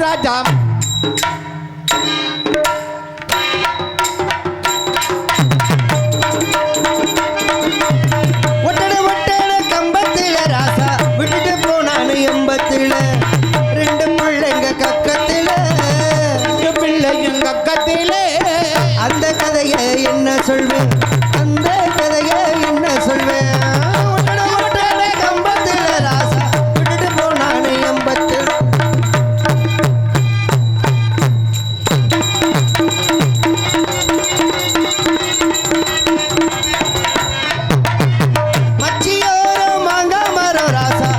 ராஜா ஒட்டட ஒட்டட கம்பத்தில ராசா விட்டுட்டு போனானு எம்பத்தில ரெண்டு பிள்ளைங்க கக்கத்தில அந்த கதைய என்ன சொல்வேன் அந்த கதைய என்ன சொல்வேன் ஒட்டட ஒட்டட கம்பத்தில ராசா விட்டுட்டு போனானு எம்பத்தில மச்சியோரம் மாங்க மரம் ராசா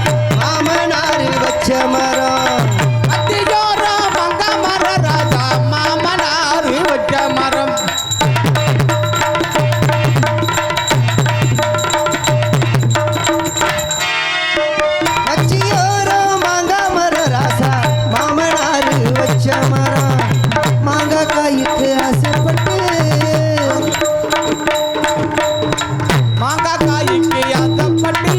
மாமனாரு வச்ச மரம் அத்தியோரம் மங்க மர ராஜா மாமனாரு வச்ச மரம் மச்சியோரம் மாங்க மரம் ராசா மாமனாரு வச்ச மரம் மாங்காய் காய்க்கு ஆசைப்பட்டு மாங்காய் காய்க்கு ஆசைப்பட்டு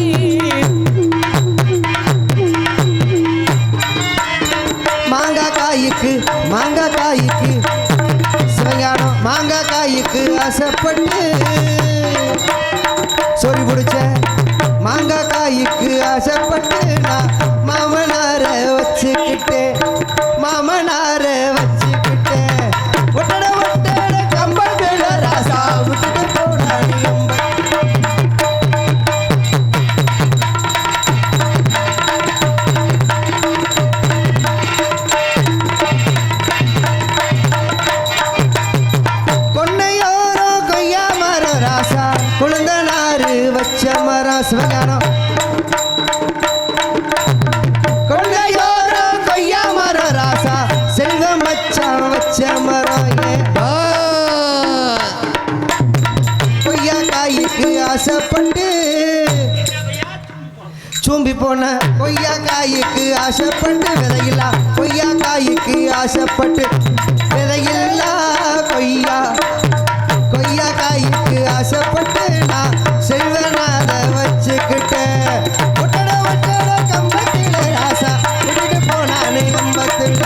மாங்காய் காய்க்கு சிவஞானம் மாங்காய் காய்க்கு ஆசைப்பட்டு சொல்லி பிடிச்ச மாங்காய் காய்க்கு ஆசைப்பட்டு நான் மாமனார வச்சுக்கிட்டேன் ஒட்டட ஒட்டட கம்பங்கள ராசா விட்டுட்டு போனானு கொன்னையோரோ கொய்யா மரம் ராசா குழந்தனாரு வச்ச மரம் சிவஞானம் கொன்னையோரோ கொய்யா மரம் ராசா செல்வம் மச்சான் வச்ச மரம் கொய்யா காய்க்கு ஆசைப்பட்டு சூம்பி போன கொய்யா காய்க்கு ஆசைப்பட்டு விதையில்லா கொய்யா காய்க்கு ஆசைப்பட்டு விதையில்லா கொய்யா காய்க்கு ஆசைப்பட்டு நான் செல்வனாத வச்சுக்கிட்டேன் ஒட்டட ஒட்டட கம்பத்தில ராசா விட்டுட்டு போனானு எம்பத்தில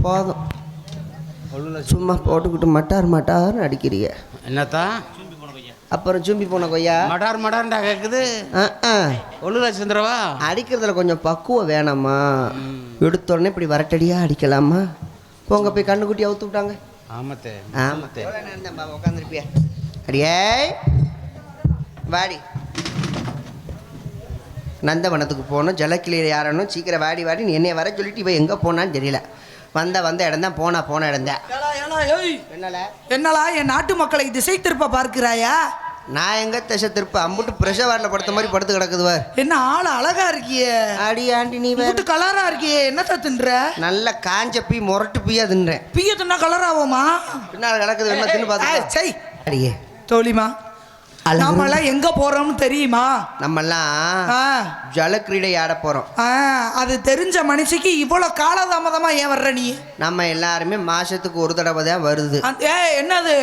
போதும் சும்மா போட்டுக்கிட்டு மட்டார்னு அடிக்கிறிய என்னத்தான் அப்புறம் சூம்பி போன கொய்யா மடார்டா கேக்குது ஒழுங்கா சந்திரவா அடிக்கிறதுல கொஞ்சம் பக்குவம் வேணாமா எடுத்த உடனே இப்படி வரட்டடியா அடிக்கலாமா போங்க போய் கண்ணுக்குட்டி அவுத்து விட்டாங்க ஆமத்தே ஆமாத்தே உட்காந்துருப்பியா அடியே வாடி நந்தவனத்துக்கு போகணும் ஜலக்கிளியில் யாரணும் சீக்கிரம் வாடி நீ என்னைய வர சொல்லிட்டு இவ எங்கே போனான்னு தெரியல வந்த இடம் தான் போன இடம் தான் என்னலா என் நாட்டு மக்களை திசை திருப்ப பார்க்கிறாயா? நான் எங்க திசை திருப்ப அம்புட்டு பிரஷர் வார்டில் படுத்த மாதிரி படுத்து கிடக்குதுவா. என்ன ஆள் அழகா இருக்கியே. அடி ஆண்டி நீ வேற கலரா இருக்கியே. என்னத்த தின்ற? நல்ல காஞ்ச பீ முரட்டு பீயா தின்றேன். பீய தின்னா கலர் ஆகுமா? பின்னால் கிடக்குது என்ன தின்னு பார்த்து. சை அடியே தோழிமா நம்மெல்லாம் எங்க போறோம்னு தெரியுமா? நம்மெல்லாம் ஜலக்கிரீடை ஆட போறோம். அது தெரிஞ்ச மனுஷிக்கு இவ்வளவு காலதாமதமா ஏன் வர்ற நீ? நம்ம எல்லாருமே மாசத்துக்கு ஒரு தடவை தான் வருது. என்னது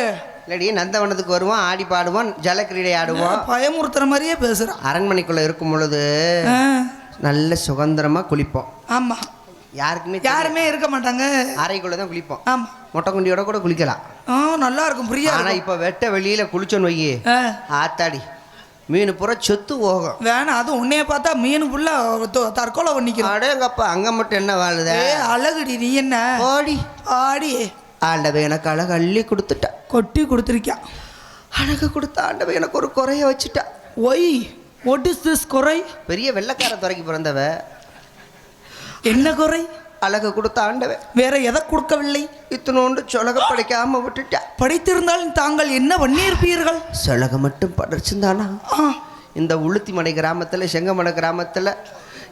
இல்லடி நந்தவனத்துக்கு வருவோம், ஆடி பாடுவோம், ஜலக்கிரீடை ஆடுவோம். பயமுறுத்துற மாதிரியே பேசுறோம். அரண்மனைக்குள்ள இருக்கும் பொழுது நல்ல சுதந்திரமா குளிப்போம். ஆமா யாருமே இருக்க மாட்டாங்க, அறைக்குள்ள தான் குளிப்போம். ஆமா மொட்டை குண்டியோட கூட குளிக்கலாம். நல்லா இருக்கும் பிரியா. ஆனா இப்ப வெட்ட வெளியில குளிச்சோன்னு வையி ஆத்தாடி மீன் பூரா செத்து போகும். வேணாம் அது உன்னைய பார்த்தா மீன் புள்ள தற்கொலை பண்ணிக்கிறோம். அடேங்கப்பா அங்க மட்டும் என்ன வாழுத அழகுடி நீ என்ன ஆடி ஆடி. ஆண்டவை எனக்கு அழகு அள்ளி கொடுத்துட்டா, கொட்டி கொடுத்துருக்கா. அழகு கொடுத்த ஆண்டவை எனக்கு ஒரு குறைய வச்சுட்டா. ஒய் வாட் இஸ் திஸ் குறை? பெரிய வெள்ளைக்கார துறைக்கு பிறந்தவ. என்ன குறை? அழகு கொடுத்த ஆண்டவன் வேற எதை கொடுக்கவில்லை. இத்தனோண்டு சொலக படைக்காம விட்டுட்டா. படித்திருந்தாலும் தாங்கள் என்ன பண்ணியிருப்பீர்கள்? சொலக மட்டும் படைச்சிருந்தானா இந்த உளுத்திமடை கிராமத்துல செங்கமடை கிராமத்துல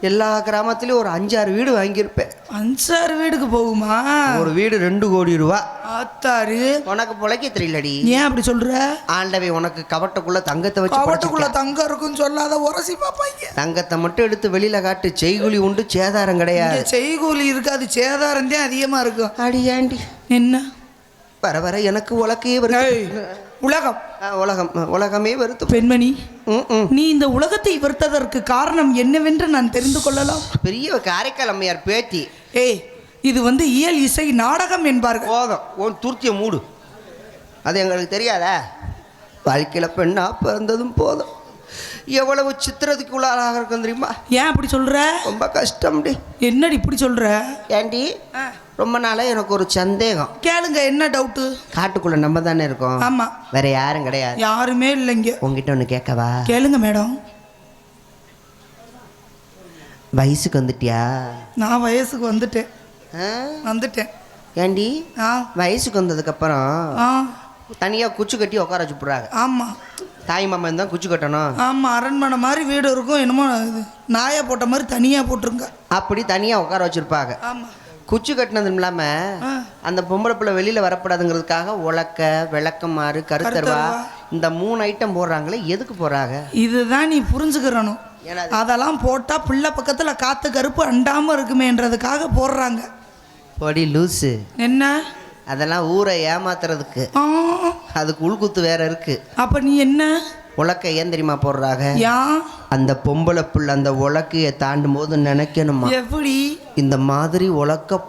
எல்லா கிராமத்துலயும் ஒரு 5-6 வீடு வாங்கியிருப்பேன். 5-6 வீடுக்கு போகுமா? ஒரு வீடு 2 கோடி ரூபா. ஆத்தாரு உனக்கு பொழைக்க தெரியலடி. ஏன் அப்படி சொல்ற? ஆண்டவை உனக்கு கவட்டுக்குள்ள தங்கத்தை வச்சு. கவட்டுக்குள்ள தங்கம் இருக்குன்னு சொல்லாத, உரசி பாப்பாங்க. தங்கத்தை மட்டும் எடுத்து வெளியில காட்டு. செய்கூலி உண்டு, சேதாரம் கிடையாது. செய்கூலி இருக்காது, சேதாரம் தான் அதிகமா இருக்கும். அடி ஆண்டி என்ன வர வர எனக்கு உலக்கையே வருது. உலகம். உலகம் உலகமே வெறுத்து. பெண்மணி, நீ இந்த உலகத்தை வெறுத்ததற்கு காரணம் என்னவென்று நான் தெரிந்து கொள்ளலாம்? பெரிய காரைக்கால் அம்மையார் பேத்தி. ஏய், இது இயல் இசை நாடகம் என்பார்கள். போதும், உன் துருத்திய மூடு. அது எங்களுக்கு தெரியாதா? வாழ்க்கையில் பெண்ணா பிறந்ததும் போதும். எவ்வளவு சித்திரத்துக்கு உள்ளாராக இருக்கும் தெரியுமா? ஏன் அப்படி சொல்ற? ரொம்ப கஷ்டம்டி. என்னடி இப்படி சொல்ற? ஏண்டி, ரொம்ப நாளாக எனக்கு ஒரு சந்தேகம். கேளுங்க, என்ன டவுட்டு? காட்டுக்குள்ள நம்ம தானே இருக்கோம். ஆமா, வேற யாரும் கிடையாது. யாருமே இல்லைங்க. உங்ககிட்ட ஒன்று கேட்கவா? கேளுங்க மேடம். வயசுக்கு வந்துட்டியா? நான் வயசுக்கு வந்துட்டேன். வந்துட்டேன். ஏண்டி, வயசுக்கு வந்ததுக்கப்புறம் தனியாக குச்சி கட்டி உட்கார வச்சுப்புறாங்க. ஆமாம், தாய் மாமா தான் குச்சி கட்டணும். ஆமாம், அரண்மனை மாதிரி வீடு இருக்கும், என்னமோ நாயை போட்ட மாதிரி தனியாக போட்டிருங்க. அப்படி தனியாக உட்கார வச்சுருப்பாங்க. ஆமாம், குச்சி கட்டினதும் இல்லாமல் அந்த பொம்பளை பிள்ளை வெளியில் வரப்படாதுங்கிறதுக்காக உலக்க, விளக்கமாறு, கருத்தருவா இந்த 3 ஐட்டம் போடுறாங்களே, எதுக்கு போடுறாங்க? இதுதான் நீ புரிஞ்சுக்கிறணும். அதெல்லாம் போட்டால் பிள்ளை பக்கத்தில் காற்று கருப்பு அண்டாமல் இருக்குமேன்றதுக்காக போடுறாங்க. பொடி லூஸு. என்ன? அதெல்லாம் ஊரை ஏமாத்துறதுக்கு. அதுக்கு உள்குத்து வேற இருக்கு. அப்ப நீ என்ன உலக்க ஏன் தெரியுமா போடுறாங்க? அந்த பொம்பளை புள்ள அந்த உலக்கையை தாண்டும் போது நினைக்கணுமா, எப்படி இந்த மாதிரி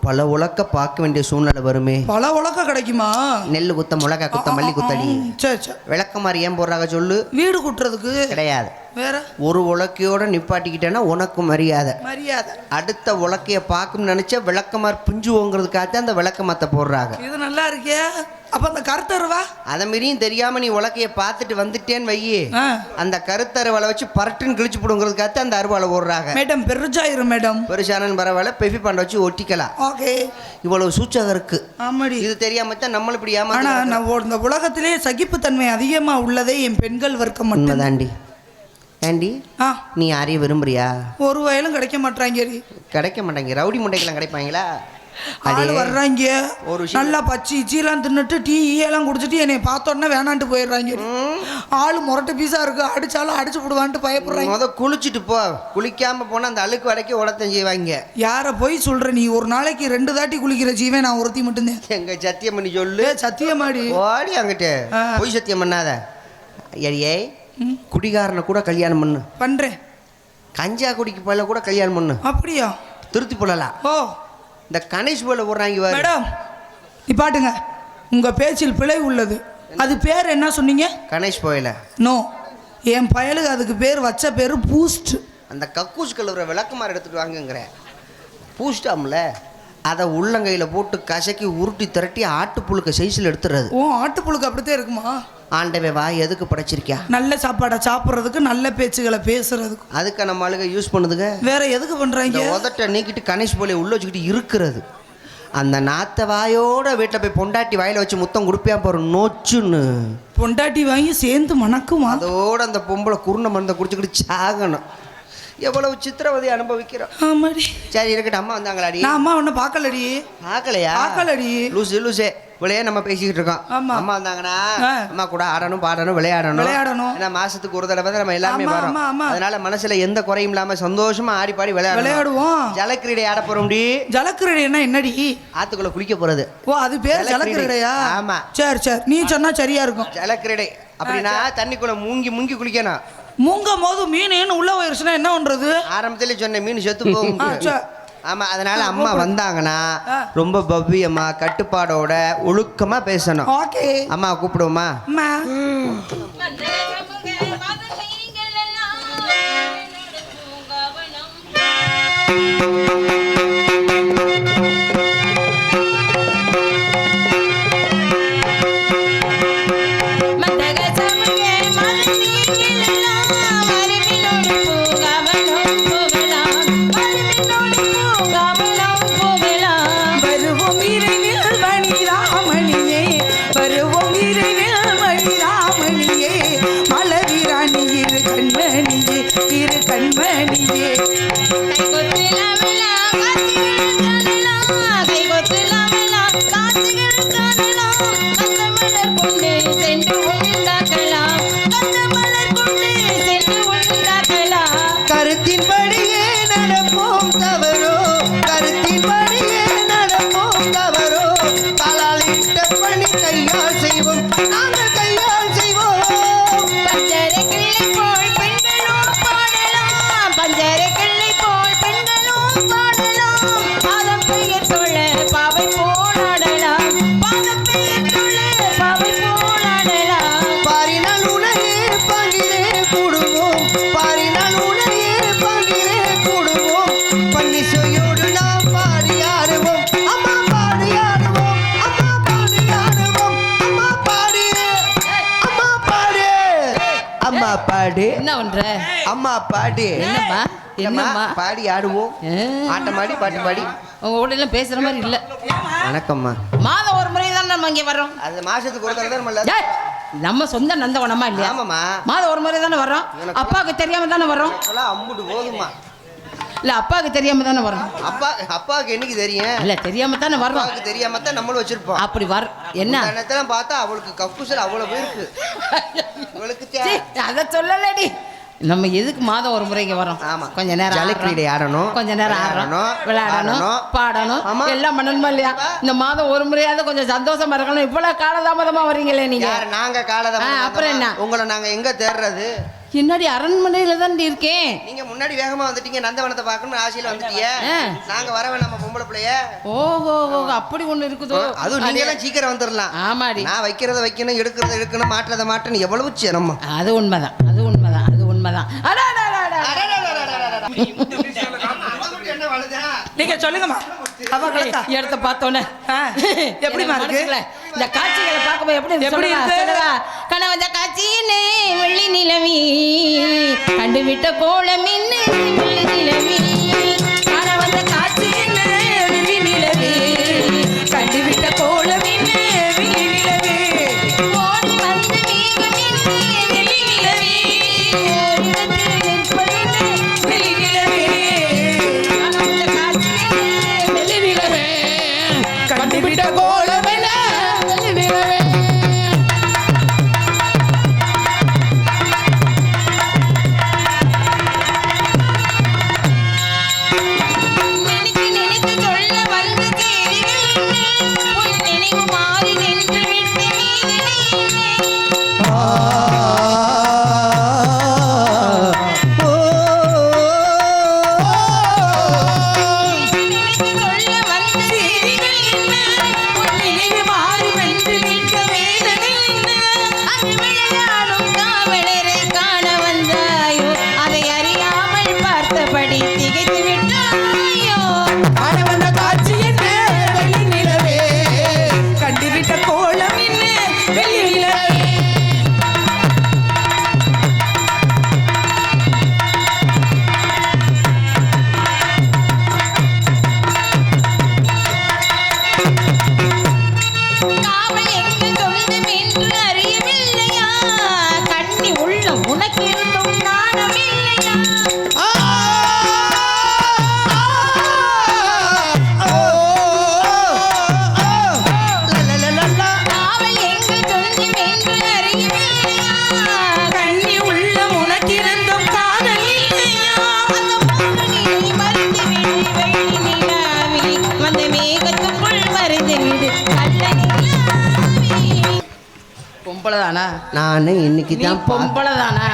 பல உலக்க பார்க்க வேண்டிய சூழ்நிலை வருமே. பல உலக்க கிடைக்குமா? நெல்லு குத்த, மிளகா குத்த, மல்லி குத்தடி. விளக்கமாரி ஏன் போடுறாங்க சொல்லு? வீடு கூட்டுறதுக்கு கிடையாது. வேற ஒரு உலக்கையோட நிப்பாட்டிக்கிட்டேன்னா உனக்கு மரியாதை. அடுத்த உலக்கைய பார்க்கும் நினைச்சா விளக்கமாறு பிஞ்சுவோங்கிறதுக்காக அந்த விளக்கமாத்த போடுறாங்க. இது நல்லா இருக்கே. அப்ப அந்த கருத்தருவா அதை மீறியும் தெரியாம நீ உலக்கைய பார்த்துட்டு வந்துட்டேன்னு வையே, அந்த கருத்தருவாலை வச்சு பரட்டுன்னு கிழிச்சு போடுங்கிறதுக்காக அந்த அருவாலை போடுறாங்க. மேடம் பெருசாயிரும். மேடம் பெருசானு பரவாயில்ல, பெஃபி பண்ண வச்சு ஒட்டிக்கலாம். ஓகே, இவ்வளவு சூச்சகம் இருக்கு. ஆமாடி, இது தெரியாம தான் நம்மள இப்படி இந்த உலகத்திலே சகிப்புத்தன்மை அதிகமா உள்ளதே என் பெண்கள் வர்க்கம் மட்டும் தாண்டி. ஏண்டி, நீ யாரையும் விரும்புறியா? ஒரு வயலும் கிடைக்க மாட்டாங்க. கிடைக்க மாட்டாங்க. ரவுடி முண்டைக்கெல்லாம் கிடைப்பாங்களா? ஆள் வர்றாங்க, நல்லா பச்சி சீலாம் தின்னுட்டு டீ எல்லாம் குடிச்சிட்டு என்னை பார்த்தோன்னா வேணான்ட்டு போயிடுறாங்க. ஆள் முரட்டு பீஸா இருக்கு, அடிச்சாலும் அடிச்சு விடுவான்ட்டு பயப்படுறாங்க. முத குளிச்சுட்டு போ. குளிக்காம போனா அந்த அழுக்கு வரைக்கும் உடத்தம் செய்வாங்க. யார போய் சொல்ற நீ? ஒரு நாளைக்கு 2 தாட்டி குளிக்கிற ஜீவன் நான் ஒருத்தி மட்டும்தான். எங்க சத்தியம் பண்ணி சொல்லு. சத்தியமாடி ஓடி அங்கிட்டு போய் சத்தியம் பண்ணாத. ஏ, குடிகாரனை கூட கல்யாணம் பண்றேன். கஞ்சா குடிக்கு போல கூட கல்யாணம் பண்ணு. அப்படியா? திருத்தி போடலாம். ஓ, இந்த கணேஷ் போல போடுறாங்க. மேடம் நிப்பாட்டுங்க, உங்க பேச்சில் பிழை உள்ளது. அது பேர் என்ன சொன்னீங்க? கணேஷ் போயில. நோ, என் பயலுக்கு அதுக்கு பேர் வச்ச பேரு பூஸ்ட். அந்த கக்கூஸ் கழுவுற விளக்குமாறு எடுத்துட்டு வாங்குங்கிறேன். பூஸ்டாம்ல, அதை உள்ளங்கையில் போட்டு கசக்கி உருட்டி திரட்டி ஆட்டுப்புழுக்க சைஸில் எடுத்துறது. ஓ, ஆட்டுப்புழுக்கு அப்படித்தான் இருக்குமா? ஆண்டவே வா, எதுக்கு படைச்சிருக்கியா? நல்ல சாப்பாடை சாப்பிட்றதுக்கு, நல்ல பேச்சுகளை பேசுறதுக்கு. அதுக்கு நம்ம ஆளுங்க யூஸ் பண்ணுதுங்க. வேற எதுக்கு பண்றாங்க? உதட்ட நீக்கிட்டு கணேஷ் போல உள்ள வச்சுக்கிட்டு இருக்கிறது. அந்த நாத்த வாயோட வீட்டில் போய் பொண்டாட்டி வாயில வச்சு முத்தம் கொடுப்பியா போற நோச்சுன்னு. பொண்டாட்டி வாங்கி சேர்ந்து மணக்கும். அதோட அந்த பொம்பளை குருணை மருந்தை குடிச்சுக்கிட்டு சாகணும். எவ்வளவு சித்திரவதை அனுபவிக்கிறோம். ஆமாடி. சரி இருக்கட்டும். அம்மா வந்தாங்களாடி? நான் அம்மா ஒன்றும் பார்க்கலடி. பார்க்கலையா? பார்க்கலடி. லூசே விளையா நம்ம பேசிக்கிட்டு இருக்கோம். அம்மா வந்தாங்கன்னா அம்மா கூட ஆடணும், பாடணும், விளையாடணும். ஏன்னா மாசத்துக்கு ஒரு தடவை நம்ம எல்லாமே வரோம். அதனால மனசுல எந்த குறையும் இல்லாம சந்தோஷமா ஆடி பாடி விளையாடுவோம். ஜலக்கிரீடை ஆட போறோம். ஜலக்கிரீடைன்னா என்னடி? ஆத்துக்குள்ள குளிக்க போறது. ஓ, அது பேர் ஜலக்கிரீடையா? ஆமா. சரி சரி, நீ சொன்னா சரியா இருக்கும். ஜலக்கிரீடை அப்படின்னா தண்ணிக்குள்ள மூங்கி மூங்கி குளிக்கணும். மூங்கும் போது மீன் உள்ள போயிருச்சுன்னா என்ன பண்றது? ஆரம்பத்திலே சொன்ன மீன் செத்து போகும். ஆமா, அதனால அம்மா வந்தாங்கன்னா ரொம்ப பவ்யமா கட்டுப்பாடோட ஒழுக்கமா பேசணும். ஓகே, அம்மா கூப்பிடுவோமா? கையால் செய்வோம், நாங்கள் கையால் பாடு. என்ன பண்ற? அம்மா பாடு. என்னம்மா? என்னம்மா? பாடி ஆடுவோம். ஆட்டமாடி பாட்டு பாடி. உங்க கூட எல்லாம் பேசுற மாதிரி இல்ல. வணக்கம்மா. மாதம் ஒரு முறை தான் நம்ம இங்க வர்றோம். அது மாசத்துக்கு ஒரு தடவை தான் நம்ம சொந்த நந்தவனமா இல்லையா? ஆமாம்மா. மாதம் ஒரு முறை தானே வர்றோம். அப்பாவுக்கு தெரியாம தானே வர்றோம். அம்புட்டு போதுமா? இல்ல அப்பாவுக்கு தெரியாம தானே வர்றோம். அப்பாவுக்கு என்னைக்கு தெரியும்? இல்ல தெரியாம தானே வர்றோம். அப்பாவுக்கு தெரியாம தான் நம்மளும் வச்சிருப்போம். அப்படி வர என்ன நேரத்தெல்லாம் பார்த்தா அவளுக்கு கக்குசல் அவ்வளவு போயிருக்கு. இவளுக்கு அத சொல்லலடி. நம்ம எதுக்கு மாதம் ஒரு முறைக்கு வரோம்? ஆமா, கொஞ்ச நேரம் ஜலக்கிரீடை ஆடணும், கொஞ்ச நேரம் ஆடணும், விளையாடணும், பாடணும், எல்லாம் பண்ணணுமா இல்லையா? இந்த மாதம் ஒரு முறையாவது கொஞ்சம் சந்தோஷமா இருக்கணும். இவ்வளவு காலதாமதமா வரீங்களே நீங்க. நாங்க காலதாமதம். அப்புறம் என்ன? உங்களை நாங்க எங்க தேடுறது? என்னடி அரண்மனையில தான் இருக்கேன். நீங்க முன்னாடி வேகமா வந்துட்டீங்க, நந்தவனத்தை பார்க்கணும் ஆசையில வந்துட்டீங்க. நாங்க வரவே நம்ம பொம்பளை பிள்ளைய. ஓஹோ, அப்படி ஒண்ணு இருக்குதோ? அதுவும் நீங்க எல்லாம் சீக்கிரம் வந்துடலாம். ஆமாடி. நான் வைக்கிறத வைக்கணும், எடுக்கிறத எடுக்கணும், மாற்றத மாற்றணும், எவ்வளவு சிரமம். அது உண்மைதான், அது உண்மைதான், அது உண்மைதான். நீங்க சொல்லுங்கம்மா. இடத்த பார்த்தோன்னே எப்படிமா இருக்கு? இந்த காட்சிகளை பார்க்கும்போது எப்படி இருக்கு? கனவந்த காட்சியினே வெள்ளி நிலவி கண்டுவிட்ட கோலம் என்ன வெள்ளி நிலவி. கனவந்த காட்சியினே வெள்ளி நிலவி கண்டுவிட்ட கோலம் என்ன வெள்ளி நிலவி. ஓடி வந்த மேகம் என்ன வெள்ளி நிலவி. ஓரிடத்தில் நிற்பது வெள்ளி நிலவி. கனவந்த காட்சியினே வெள்ளி நிலவி கண்டுவிட்ட கோலம் என்ன வெள்ளி நிலவி. நானே இன்னைக்கு தான் பொம்பளை தானா?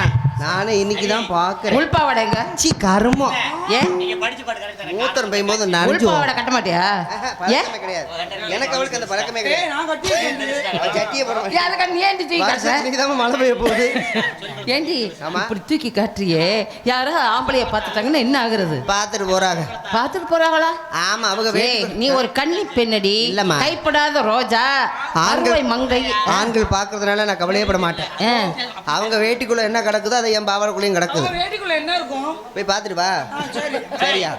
நானே இன்னைக்கு தான் பார்க்கறேன். உள்பாவடைங்க சி கருமம். ஏன் நீங்க படிச்சு பாட்டு கரெக்ட்டா மூத்தரம் போயும்போது நஞ்சு உள்பாவடை கட்ட மாட்டியா? ஏன் கிடையாது. எனக்கு அவளுக்கு அந்த பழக்கமே கிடையாது. நான் கட்டி சட்டியே போட மாட்டேன். அதுக்கு நீ ஏண்டி தூக்கி காட்டுற? இன்னைக்கு தான் மழை பெய்ய போகுது. ஏண்டி இப்படி தூக்கி காட்டுறியே? யாரோ ஆம்பளைய பார்த்துட்டாங்கன்னா என்ன ஆகுறது? பார்த்துட்டு போறாங்க. பார்த்துட்டு போறாங்களா? ஆமா, அவங்க நீ ஒரு கன்னி பெண்ணடி, கைப்படாத ரோஜா, ஆண்கள் மங்கை. ஆண்கள் பார்க்கறதுனால நான் கவலையப்பட மாட்டேன். அவங்க வேட்டிக்குள்ள என்ன கிடக்குதோ அதை என் பாவனைக்குள்ளேயும் கிடக்குது. வேட்டிக்குள்ள என்ன இருக்கும் போய் பார்த்துட்டு வா. சரியா?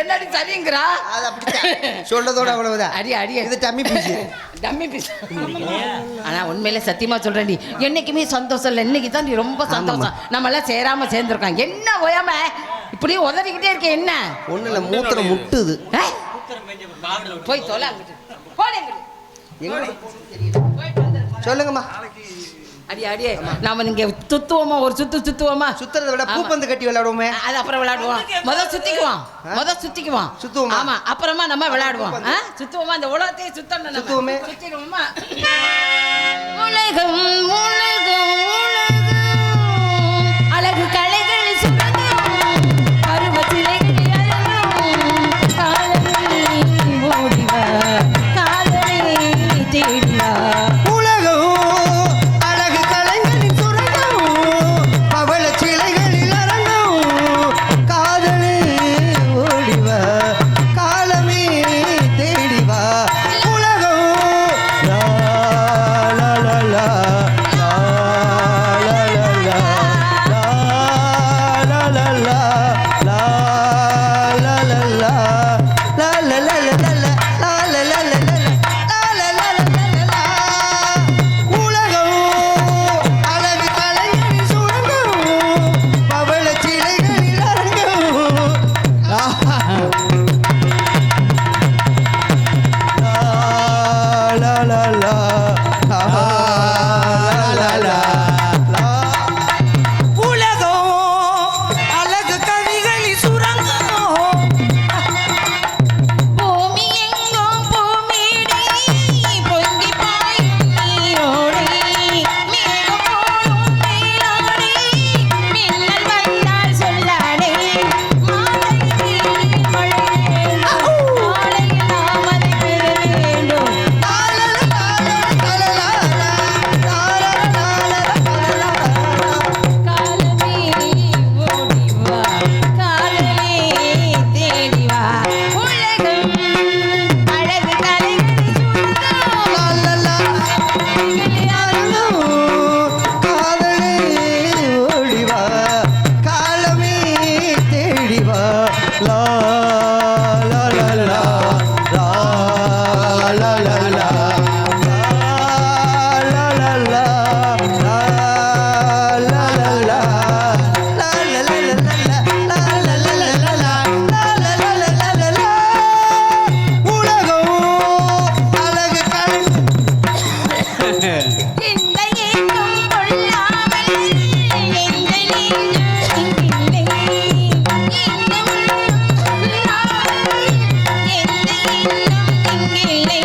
என்னடி சரிங்கறா? அது அப்படிதான் சொல்றதோட அவ்வளவுதான். அடி அடி இது டம்மி பீஸ். Dummy piece. ஆனா உண்மையிலே சத்தியமா சொல்றேன்டி, என்னைக்குமே சந்தோஷம் இல்லை. இன்னைக்கு தான் நீ ரொம்ப சந்தோஷம். நம்ம எல்லாம் சேராம சேர்ந்துருக்கோம். என்ன ஓயாம இப்படியே உதறிக்கிட்டே இருக்க? என்ன ஒண்ணு இல்ல, மூத்திரம் முட்டுது. போய் தொலை அங்கிட்டு. சொல்லுங்கம்மா. அடி அடியே நாம இங்க சுத்துவோமா? ஒரு சுத்துவோமா? சுத்துறதை விட பூப்பந்து கட்டி விளையாடுவோமே. அது அப்புறம் விளையாடுவோம். முதல் சுத்திக்குவோம். சுத்துவோமா? ஆமா, அப்புறமா நம்ம விளையாடுவோம். சுத்துவோமா? இந்த உலகத்தையே சுத்தணும். சுத்துவோமே. சுத்திடுவோமா? உலகம் உலகம் உலகம் அழகு கலைகள் சுரங்கம் பருவ சிலைகள் அழகும் காலனை ஓடிவா காலனை தேடிவா. La la la இந்த ஏக்கம் கொள்ளாமல் எந்த நெஞ்சும் இங்கில்லை. இந்த உள்ளம் கொள்ளாமல் எந்த எண்ணம் இங்கில்லை.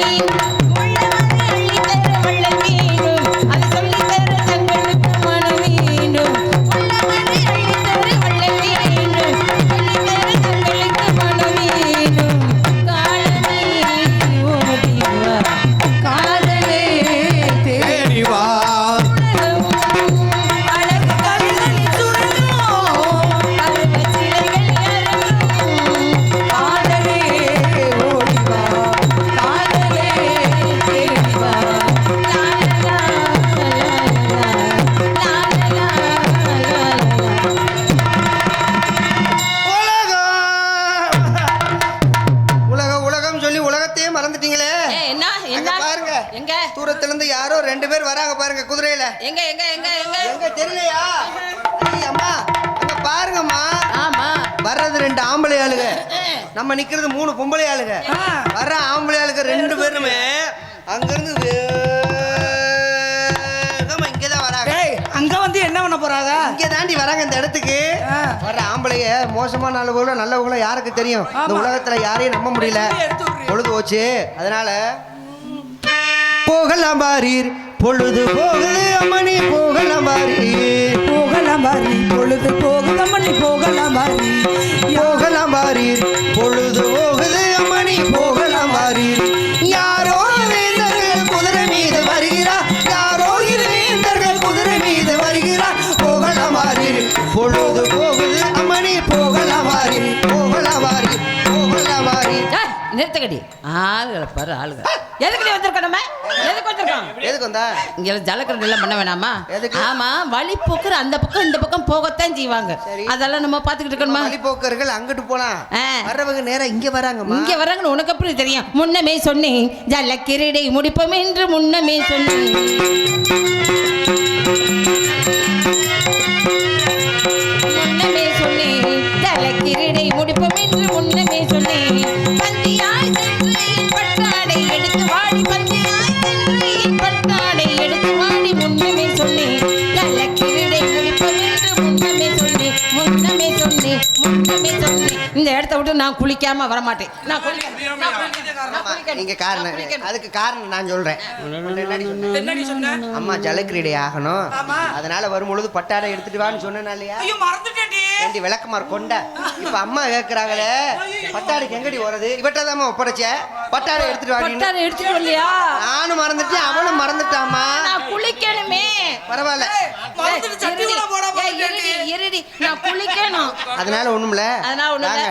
உள்ளவரை அள்ளித்தர வள்ளல் வேண்டும், அதை சொல்லித்தர தங்களுக்கு மனம் வேண்டும். உள்ளவரை அள்ளித்தர வள்ளல் வேண்டும், சொல்லித்தர தங்களுக்கு மனம் வேண்டும். காலமே ஓடி வா, காதலே தேடி வா. அழகு கவிதைகளில் சுரங்கும், பருவச் சிலைகள் இறங்கும். காதலே ஓடி வா, காதலே தேடி வா. லா லா லா லா லா உலகம் உலகம் சொல்லி உலகத்தையே மறந்துட்டீங்களே. என்ன அங்க என்ன பாருங்க, எங்க தூரத்துல இருந்து யாரோ 2 பேர் வராங்க பாருங்க குதிரையில. எங்க எங்க எங்க எங்க எங்க தெரியலையா? ஐய அம்மா, அங்க பாருங்கம்மா. ஆமா வர்றது 2 ஆம்பளை ஆளுங்க, நம்ம நிக்கிறது 3 பொம்பளை ஆளுங்க. வர்ற ஆம்பளை ஆளுங்க 2 பேருமே அங்கிருந்து வேகமா இங்கதான் வராங்க. அங்க வந்து என்ன பண்ண போறாங்க? இங்க தாண்டி வராங்க இந்த இடத்துக்கு. வர்ற ஆம்பளைய மோசமான ஆளுகளோ நல்லவங்களோ யாருக்கு தெரியும்? இந்த உலகத்துல யாரையும் நம்ப முடியல, பொழுது போச்சு. அதனால போகலாம் பாரீர், பொழுது போகுது அம்மணி போகலாம் பாரீர். போகலாம் பாரி, பொழுது போகுதம்மணி போகலாம் பாரி. போகலாம் பாரீர், பொழுது போகுது அம்மணி போகலாம் பாரீர். யாரோ வேந்தர்கள் குதிரை மீது வருகிறார், யாரோ வேந்தர்கள் குதிரை மீது வருகிறார். போகலாம் பாரீர், பொழுது போகுது அம்மணி போகலாம் பாரீர். போகலாம் பாரீர், போகலாம் பாரீர். ஏய், நிறுத்துக்கடி. ஆளுகளை பாரு ஆளுங்க. எதுக்கு வந்திருக்கோம் நம்ம? எதுக்கு வந்திருக்கோம்? எதுக்கு வந்தா? இங்க ஜலக்கரண்ட் எல்லாம் பண்ண வேணாமா? எதுக்கு? ஆமா, வழி போக்குற அந்த பக்கம் இந்த பக்கம் போகத்தான் செய்வாங்க. சரி. அதெல்லாம் நம்ம பாத்துக்கிட்டு இருக்கணுமா? வழிபோக்கர்கள் அங்கிட்டு போலாம், ஆ. வர்றவங்க நேரா இங்க வராங்கம்மா. இங்க வராங்கன்னு உனக்கு எப்படி தெரியும்? முன்னமே சொன்னேன் ஜலக்கிரடை முடிப்போம் என்று முன்னமே சொன்னேன். முன்னமே சொன்னேன் ஜலக்கிரடை முடிப்போம் என்று முன்னமே சொன்னேன். பந்தியாய் சென்று என் பட்டாடை எடுத்து வாடி, பந்தியாய் சென்று என் பட்டாடை எடுத்து வாடி. முன்னமே சொன்னேன் ஜலக்கிரடை முடிப்போம் என்று முன்னமே சொன்னேன். முன்னமே சொன்னேன், முன்னமே சொன்னேன். இந்த இடத்த விட்டு நான் குளிக்காம வரமாட்டேன். நான் குளிக்கணும். நீங்க காரணம், அதுக்கு காரணம் நான் சொல்றேன். என்னடி சொன்ன? அம்மா ஜலக்கிரீடை ஆகணும், அதனால வரும்பொழுது பட்டாடை எடுத்துட்டு வான்னு சொன்னா இல்லையா? ஐயோ மறந்துட்டேன்டி. ஏண்டி விளக்கமார் கொண்ட? இப்ப அம்மா கேக்குறாங்களே பட்டாடைக்கு எங்கடி போறது? இவட்டதாம்மா ஒப்படைச்ச பட்டாடை எடுத்துட்டு வாடி. பட்டாடை எடுத்துட்டு வரலையா? நானும் மறந்துட்டேன், அவனும் மறந்துட்டாமா. நான் குளிக்கணுமே. பரவாயில்ல, மறந்துட்டு சட்டி கூட போடாம வந்துட்டேன்டி. இருடி, நான் குளிக்கணும். அதனால ஒண்ணுமில்ல. அதனால ஒண்ணும் இல்ல.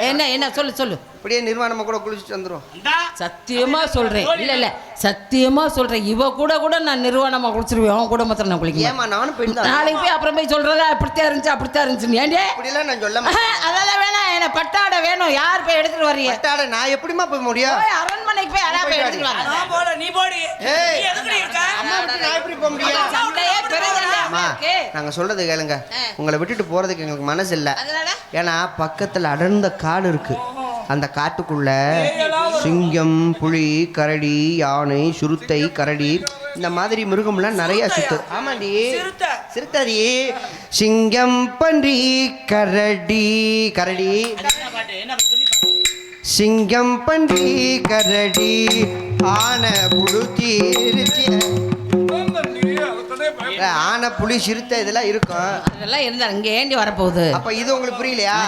என்ன என்ன சொல்லு சொல்லு. இப்படியே நிர்வாணமா கூட குளிச்சுட்டு வந்துரும். சத்தியமா சொல்றேன், இல்ல இல்ல சத்தியமா சொல்றேன், இவ கூட நான் நிர்வாணமா குளிச்சிருவேன். அவன் குடும்பத்துல நான் குளிக்க. ஏமா நானும் போயிட்டு நாளைக்கு போய் அப்புறம் போய் சொல்றதா அப்படித்தான் இருந்துச்சு அப்படித்தான் இருந்துச்சு. ஏன்டே இப்படிலாம் நான் சொல்ல அதெல்லாம் வேணாம், என்ன பட்டாடை வேணும். யார் போய் எடுத்துட்டு வர்றீங்க? பட்டாடை நான் எப்படிமா போய் முடியும்? போய் அரண்மனைக்கு போய் அழகா போய் எடுத்துட்டு வாங்க. நான் போல, நீ போடி. ஏய், நீ எதுக்குடி இருக்க? அம்மா விட்டு நான் எப்படி போக முடியும்? சண்டையே பெருகுதுல்ல அம்மா, உங்களுக்கு. நாங்க சொல்றது கேளுங்க. உங்களை விட்டுட்டு போறதுக்கு எங்களுக்கு மனசு இல்ல. அதனால ஏன்னா பக்கத்துல அடர்ந்த காடு இருக்கு. அந்த காட்டுக்குள்ள சிங்கம், புலி, கரடி, யானை, சுருத்தை, கரடி இந்த மாதிரி மிருகம்லாம் நிறைய சுத்து. ஆமாண்டி, சிறுத்தடி. சிங்கம், பன்றி, கரடி, கரடி, சிங்கம், பன்றி, கரடி, ஆனை, புழுத்தீருச்சி, ஆனை, புலி, சிறுத்தை இதெல்லாம் இருக்கும். அதெல்லாம் இருந்தா இங்க ஏண்டி வரப்போகுது? அப்ப இது உங்களுக்கு புரியலையா?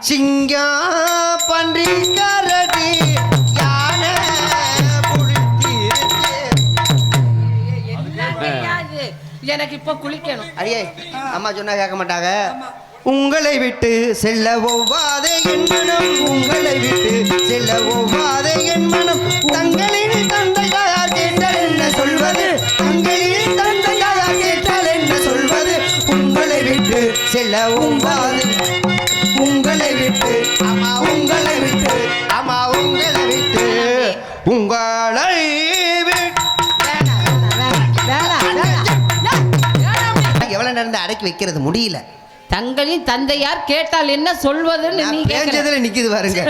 சிங்கம், பன்றி, கரடி, யானை, புலி, எனக்கு இப்ப குளிக்கணும். அடியே அம்மா சொன்னா கேட்க மாட்டாங்க. உங்களை விட்டு செல்ல ஒவ்வாதே என் மனம், உங்களை விட்டு செல்ல ஒவ்வாதே என் மனம். தங்களின் தந்தையார் கேட்டால் என்ன சொல்வது? தங்களின் தந்தையார் கேட்டால் என்ன சொல்வது? உங்களை விட்டு செல்ல ஒவ்வாதே, உங்களை விட்டு, அம்மா உங்களை விட்டு, அம்மா உங்களை விட்டு, உங்களை எவ்வளவு நேரம் அடக்கி வைக்கிறது முடியல. தங்களின் தந்தையார் கேட்டால் என்ன சொல்வதுன்னு நீ பேஞ்சதுல நிக்குது பாருங்க.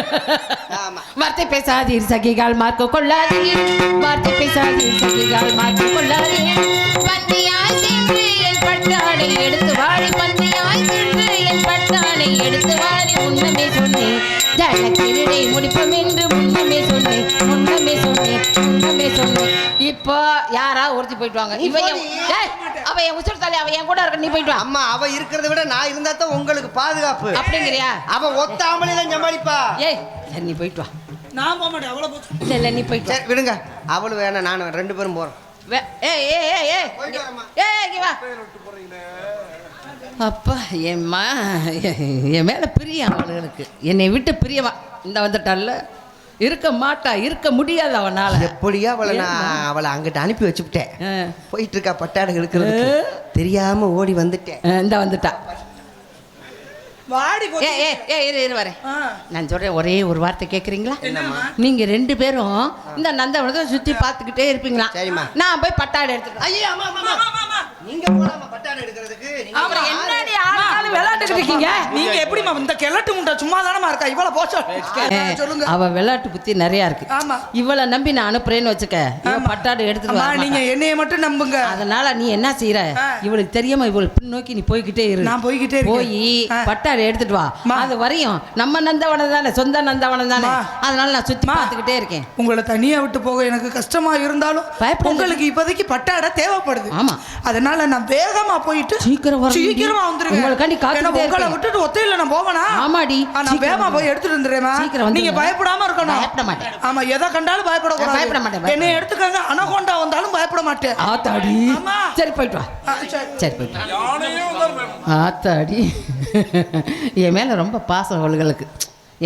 வார்த்தை பேசாதீர் சகிகால் மார்க்க கொள்ளாதீர், வார்த்தை பேசாதீர் சகிகால் மார்க்க கொள்ளாதீர். பந்தியாய் சென்று என் பட்டாடை எடுத்து வாடி, பந்தியாய் சென்று என் பட்டாடை எடுத்து வாடி. முன்னமே சொன்னேன் ஜலக்கிரீடை முடிப்போம் என்று முன்னமே சொன்னேன், முன்னமே சொன்னேன், முன்னமே சொன்னேன். இப்போ யாரா ஒருத்தி போயிட்டு வாங்க. இவ அவ என் உசுறு அவ என் கூட இருக்க, நீ போயிட்டு வா. அம்மா அவ இருக்கிறத விட நான் இருந்தா தான் உங்களுக்கு பாதுகாப்பு அப்படிங்கிறியா? அவ ஒத்தாமலே தான் சமாளிப்பா. ஏய் சரி நீ போயிட்டு வா. நான் போக மாட்டேன் அவ்வளோ போச்சு. இல்ல இல்ல நீ போயிட்டு சரி விடுங்க, அவளு வேணாம் நானும் 2 பேரும் போறோம். ஏய் ஏய் ஏய் ஏய் ஏய் இங்க வா. அப்பா எம்மா என் மேல பிரியம் அவளுக்கு, என்னை விட்டு பிரியவா. இந்த வந்துட்டால இருக்க மாட்டா, இருக்க முடியாது அவனால. எப்படியா அவளை அங்கிட்ட அனுப்பி வச்சுட்டேன். போயிட்டு இருக்கா பட்டாடை எடுக்கிறது, தெரியாம ஓடி வந்துட்டேன். இந்த வந்துட்டா வாடி ஏ ஏ ஏ இரு வரேன். நான் சொல்றேன், ஒரே ஒரு வார்த்தை கேட்குறீங்களா? நீங்க 2 பேரும் இந்த நந்தவனத்தை சுத்தி பார்த்துக்கிட்டே இருப்பீங்களா? சரிம்மா. நான் போய் பட்டாடை எடுத்துக்கிறேன். ஐயா அம்மா அம்மா நீங்க போலாமா பட்டாடை எடுக்கிறதுக்கு? அப்புறம் என்னடி ஆளாலும் விளையாட்டுக்கு இருக்கீங்க நீங்க? எப்படிமா இந்த கிழட்டு முண்டை சும்மா தானமா இருக்கா? இவ்வளவு போச்சா சொல்லுங்க. அவ விளையாட்டு புத்தி நிறைய இருக்கு. ஆமா, இவளை நம்பி நான் அனுப்புறேன்னு வச்சுக்க, பட்டாடை எடுத்துட்டு. நீங்க என்னைய மட்டும் நம்புங்க. அதனால நீ என்ன செய்யற, இவளுக்கு தெரியாம இவள் பின்னோக்கி நீ போய்கிட்டே இரு. நான் போய்கிட்டே போய் பட்டாடை எடுத்துட்டு வா. அது வரையும் நம்ம நந்தவனம் தானே, சொந்த நந்தவனம் தானே, அதனால நான் சுத்தி பார்த்துக்கிட்டே இருக்கேன். உங்களை தனியா விட்டு போக எனக்கு கஷ்டமா இருந்தாலும் உங்களுக்கு இப்போதைக்கு பட்டாடை தேவைப்படுது. ஆமா, அதனால நான் வேகமா போயிட்டு சீக்கிரமா வந்துருவேன். உங்களுக்காண்டி காத்துட்டே உங்களை விட்டுட்டு ஒத்தையில நான் போவேனா? ஆமாடி, நான் வேகமா போய் எடுத்துட்டு வந்துடுறேன். சீக்கிரம் நீங்க பயப்படாம இருக்கணும். பயப்பட மாட்டேன். ஆமா, எதை கண்டாலும் பயப்படக்கூடாது. பயப்பட மாட்டேன். என்னை எடுத்துக்கங்க, அனகோண்டா வந்தாலும் பயப்பட மாட்டேன். ஆத்தாடி, சரி போயிட்டு வா. சரி போயிட்டு ஆத்தாடி. என் மேல ரொம்ப பாசம் அவளுகளுக்கு,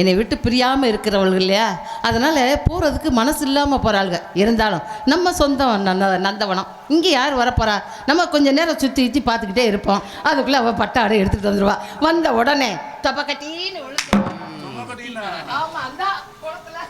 என்னை விட்டு பிரியாமல் இருக்கிறவர்கள் இல்லையா, அதனால் போகிறதுக்கு மனசு இல்லாமல் போகிறாளுங்க. இருந்தாலும் நம்ம சொந்தம் நந்தவனம், இங்கே யார் வரப்போகிறா? நம்ம கொஞ்சம் நேரம் சுற்றி சுற்றி பார்த்துக்கிட்டே இருப்போம். அதுக்குள்ளே அவள் பட்டாடை எடுத்துகிட்டு வந்துடுவா. வந்த உடனே தொப்பக்கட்டின்னு ஆமாம் அந்த குளத்தில்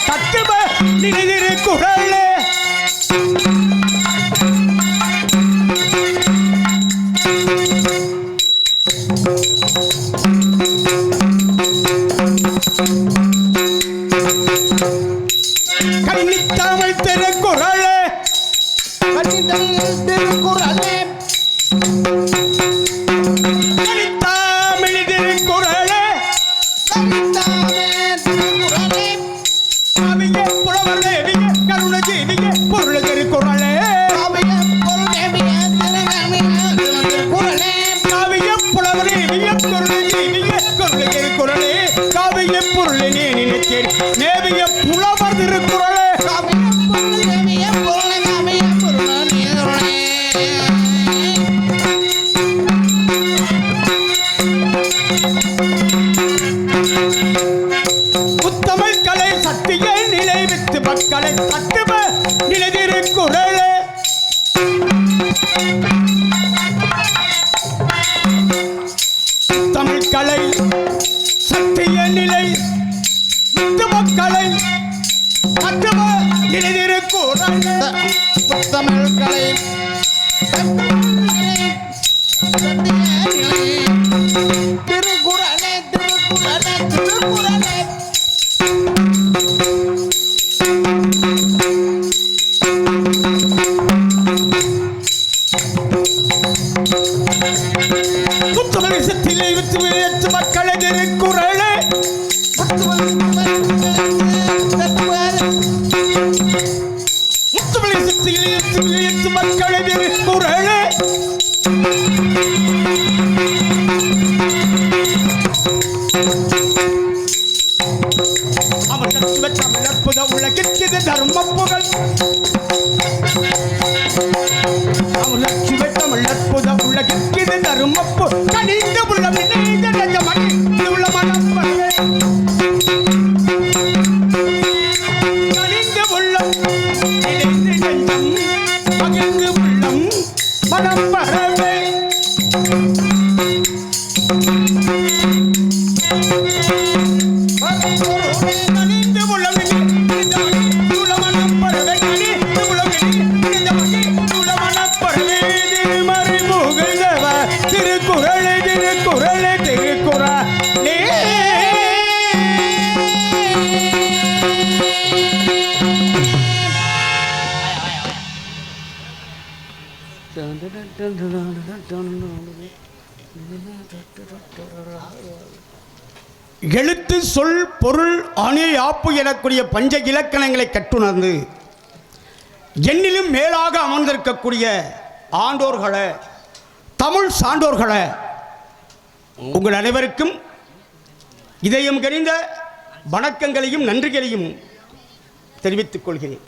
தத்துவ நினைதிரு குரலே கன்னித்தாமல் திருக்குறளே திருக்குறளே கன்னித்தாமிழ் திருக்குறளே கவிய புலவர் தேவிய கருண ஜீவிய பொருள் திருக்குறளே கவிய புலவர் தேவிய கருண ஜீவிய கருண திருக்குறளே கவிய பொருளினே நினைத்தேன் நேவிய புலவர் திருக்குறளே முத்தமிழ் கலை சத்திய நிலைவித்து மக்களை தத்துவ நிலைதிருக்குறளே தமிழ் கலை சத்திய நிலை வித்து மக்களை தத்துவ நிலைதிருக்குறளே தமிழ் கலை திருக்குறளே திருக்குறளே திருக்குறளே முத்தமிழ் சத்திய வித்து மக்களை திருக்குறளே முத்தமிழ் சத்திய வித்து மக்களை திருக்குறளே அவர் தத்துவ தமிழ் அற்புத உலகிற்கிது தர்ம புகழ் அவர் தத்துவ தமிழ் அற்புத உலகிற்கிது தர்ம புகழ் கனிந்த உள்ள நினைந்த நெஞ்சமணி உள்ள மனம் பரவே கனிந்த உள்ளம் நினைந்த நெஞ்சம் மகிழ்ந்து உள்ளம் மனம் பரவே கனிந்த உள்ளம் நினைந்த உள்ள மனம் பரவே கனிந்த உள்ளம் நினைந்த உள்ள மனம் பரவே திருமறை முகழ்ந்தவ திருக்குறளே திருக்குறளே திருக்குறளே எழுத்து சொல் பொருள் அணி யாப்பு எனக்கூடிய பஞ்ச இலக்கணங்களை கற்றுணர்ந்து என்னிலும் மேலாக அமர்ந்திருக்கக்கூடிய ஆண்டோர்களை தமிழ் சான்றோர்களை உங்கள் அனைவருக்கும் இதயம் கனிந்த வணக்கங்களையும் நன்றிகளையும் தெரிவித்துக் கொள்கிறேன்.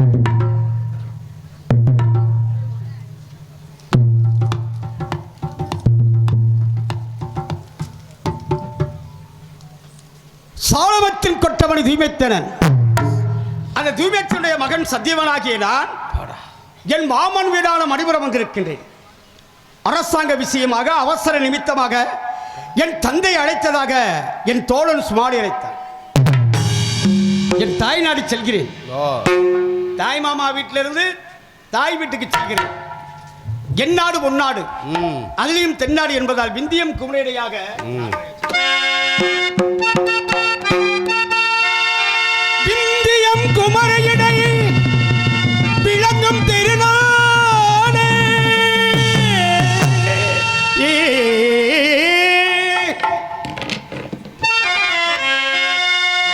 சாலமத்தின் கொட்டவனை தூய்மைத்தனன் அந்த தூய்மைத்தனுடைய மகன் சத்தியவனாகிய நான் என் மாமன் வீடான மணிபுரம் வந்திருக்கின்றேன். அரசாங்க விஷயமாக அவசர நிமித்தமாக என் தந்தை அழைத்ததாக என் தோழன் சுமாரி அழைத்தார். என் தாய் நாடு செல்கிறேன். தாய் மாமா வீட்டிலிருந்து தாய் வீட்டுக்கு செல்கிறேன். என் நாடு பொன்னாடு, அதிலையும் தென்னாடு என்பதால் விந்தியம் குமரேடையாக விந்தியம் குமரையிடை விளங்கும் திருநாடே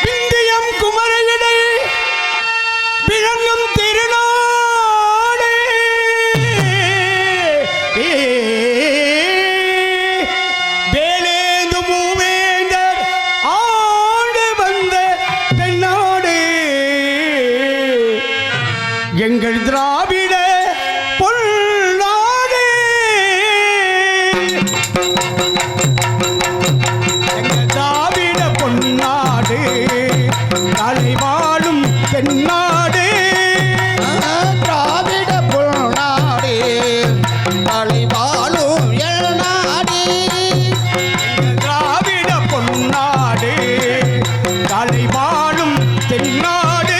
விந்தியம் குமரையிடை விளங்கும் திருநாடே வேலேந்து மூவேந்தர் ஆண்டு வந்த தென்னாடு எங்கள் திராவிட பொன்னாடு எங்கள் திராவிட பொன்னாடு தலை வாழும் தென்னாடு திராவிட பொன்னாடு தலைவாழும் எழுநாடு எங்கள் திராவிட பொன்னாடு தலை வாழும் தென்னாடு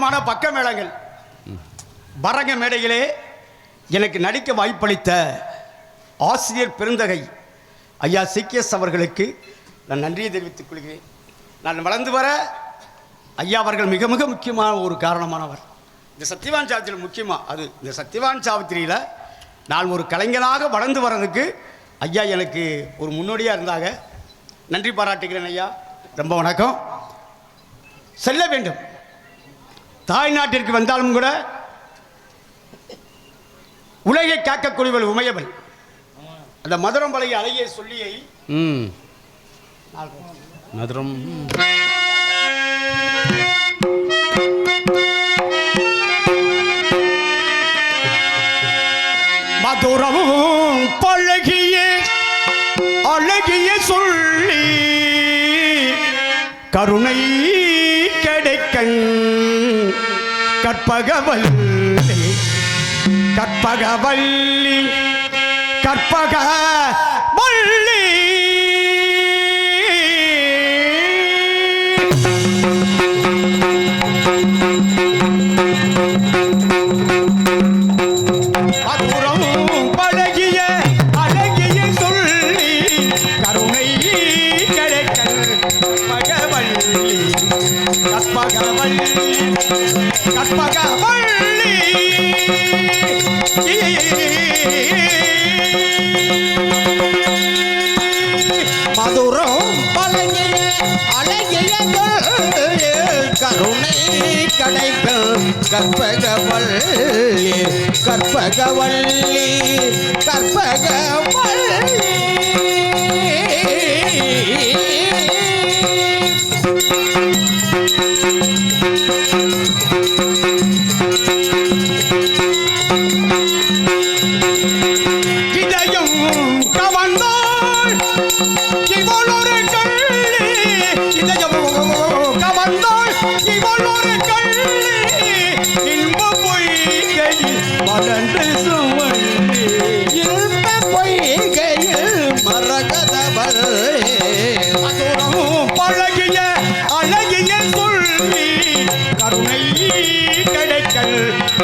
முக்கியமான பக்க மேளங்கள். பரங்க மேடையிலே எனக்கு நடிக்க வாய்ப்பளித்த ஆசிரியர் பெருந்தகை ஐயா சிகேஎஸ் அவர்களுக்கு நான் நன்றியை தெரிவித்துக் கொள்கிறேன். நான் வளர்ந்து வர ஐயா அவர்கள் மிக மிக முக்கியமான ஒரு காரணமானவர். இந்த சத்யவான் சாவித்திரியில் முக்கியமாக அது இந்த சத்யவான் சாவித்திரியில் நான் ஒரு கலைஞனாக வளர்ந்து வர்றதுக்கு ஐயா எனக்கு ஒரு முன்னோடியாக இருந்தாங்க. நன்றி பாராட்டுகிறேன் ஐயா. ரொம்ப வணக்கம். செல்ல வேண்டும். தாய் நாட்டிற்கு வந்தாலும் கூட உலகை காக்கக்கூடியவள் உமையவள். அந்த மதுரம் பழைய அழகிய சொல்லியை மதுரம் மதுரமும் பழகிய அழகிய சொல்லி கருணை கிடைக்க கற்பகவல்லி கற்பகவல்லி கற்பகவல்லி மதுரம் பழகிய அழகிய கருணை கிடைக்கும் கற்பகவல்லி கற்பகவல்லி கற்பகவல்லி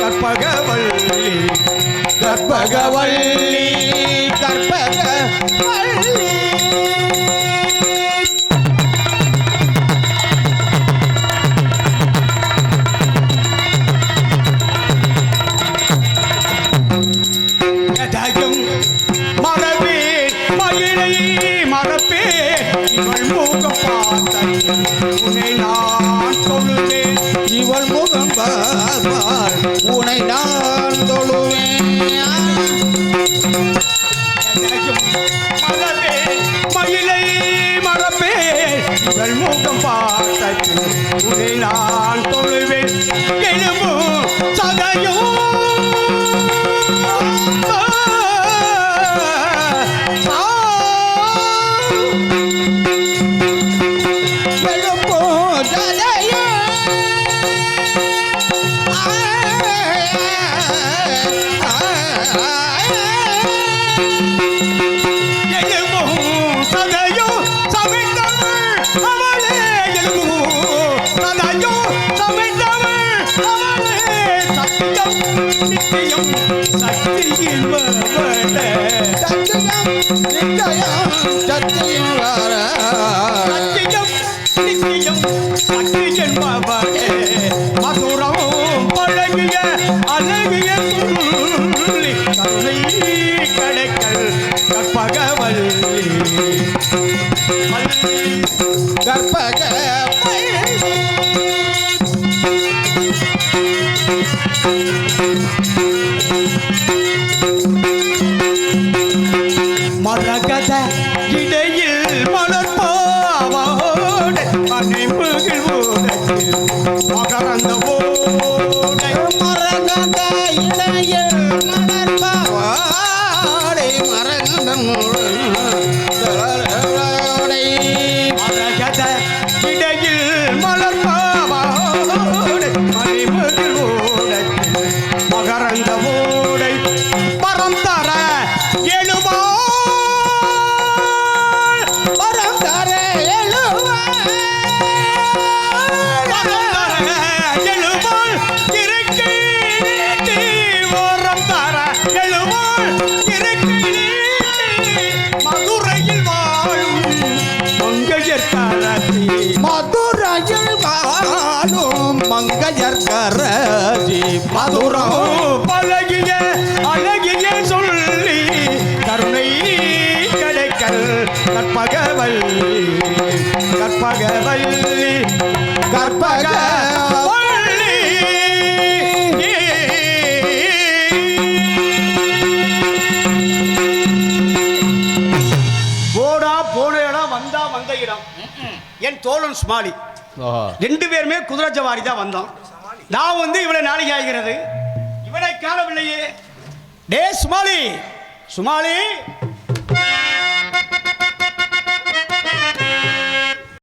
கற்பகவல்லி கற்பகவல்லி கற்பகவல்லி எதையும் மரபே மயிலை மரபே இவள் முகம் பார்த்த உன்னை நான் தொழுவேன் இவள் முகம் பார்ப்பார் உனை நான் தொழுவேன் மரபே மயிலை மரபே இவள் முகம் பார்த்த உன்னை நான் தொழுவேன் எலும்பும் சதையும் மதுரம் பழகிய அழகிய கிடைக்கல் கற்பகவல்லி மரகத இடையில் மலர்பாவோடு அனைமுகில் ஊடத்தில் மகரந்த ஓடை மரகத இடையில் மலர்பாவாடை மரகத மரகத இடையில் மலர்பாவோடு அனைமுகில் ஊடத்தில் மகரந்த ஓடை பரம் தர எழுவா எழுவாள் தோழன் சுமாலி ரெண்டு பேருமே குதிரை ஜவாரி தான் வந்தோம். நான் வந்து இவ்வளவு நாளைக்கு ஆகிறது இவனை காணவில்லையே. டே சுமாலி, சுமாலி